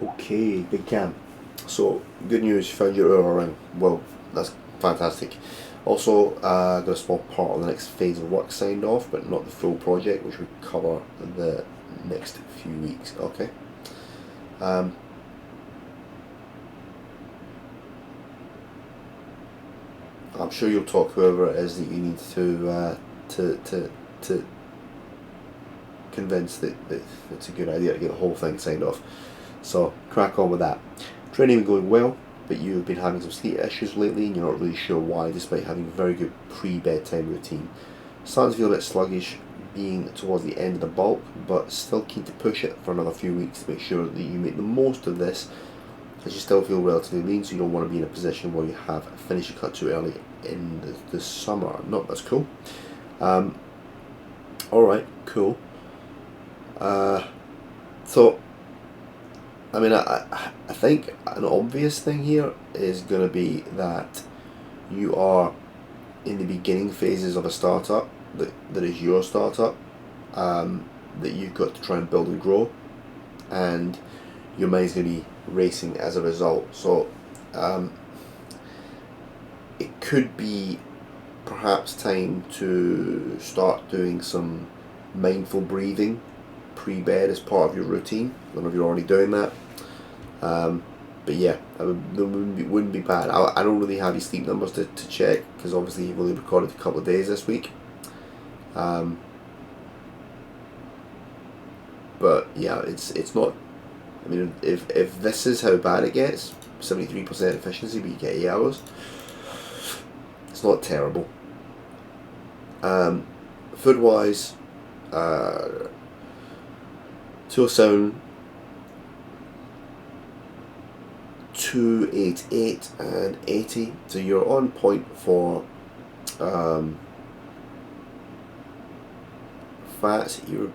Okay, Big Cam. So, good news, you found your Oura ring. Well, that's fantastic. Also, got a small part of the next phase of work signed off, but not the full project, which we cover the next few weeks. Okay. Um, I'm sure you'll talk whoever it is that you need to convince that it's a good idea to get the whole thing signed off. So crack on with that. Training been going well, but you've been having some sleep issues lately and you're not really sure why, despite having a very good pre-bedtime routine. Starting to feel a bit sluggish being towards the end of the bulk, but still keen to push it for another few weeks to make sure that you make the most of this, as you still feel relatively lean, so you don't want to be in a position where you have finished your cut too early in the summer. No, that's cool. Alright, cool. So I mean, I think an obvious thing here is going to be that you are in the beginning phases of a startup that is your startup, that you've got to try and build and grow, and your mind's going to be racing as a result. So it could be perhaps time to start doing some mindful breathing pre-bed as part of your routine. I don't know if you're already doing that. But yeah, that wouldn't be bad. I don't really have your sleep numbers to check because obviously you've only recorded a couple of days this week. But yeah, it's not. I mean, if this is how bad it gets, 73% efficiency, but you get 8 hours. It's not terrible. Food wise, 207, 288 and 80, so you're on point for fat, you're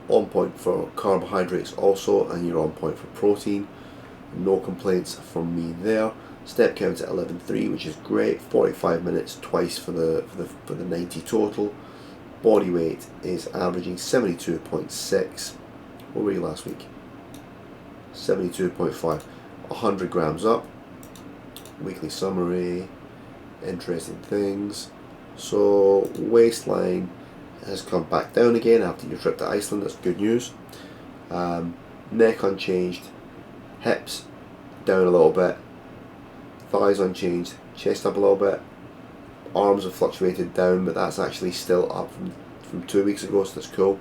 on point for carbohydrates also, and you're on point for protein. No complaints from me there. Step count at 11.3, which is great. 45 minutes twice for the 90 total. Body weight is averaging 72.6. What were you last week? 72.5. 100 grams up. Weekly summary. Interesting things. So waistline has come back down again after your trip to Iceland. That's good news. Neck unchanged. Hips down a little bit. Thighs unchanged. Chest up a little bit. Arms have fluctuated down, but that's actually still up from 2 weeks ago, so that's cool.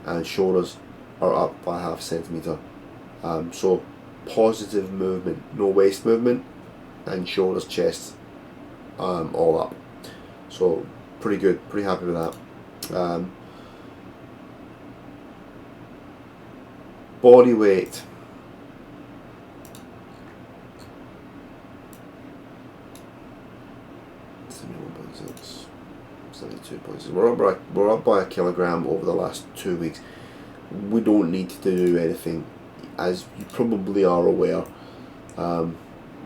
And shoulders are up by ½ centimetre. So positive movement, no waist movement, and shoulders, chest, all up. So pretty good, pretty happy with that. Body weight. .6, 72.6. We're up by a kilogram over the last 2 weeks. We don't need to do anything, as you probably are aware. We're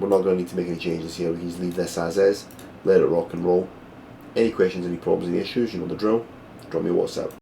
not going to need to make any changes here. We can just leave this as is, let it rock and roll. Any questions, any problems, any issues, you know the drill. Drop me a WhatsApp.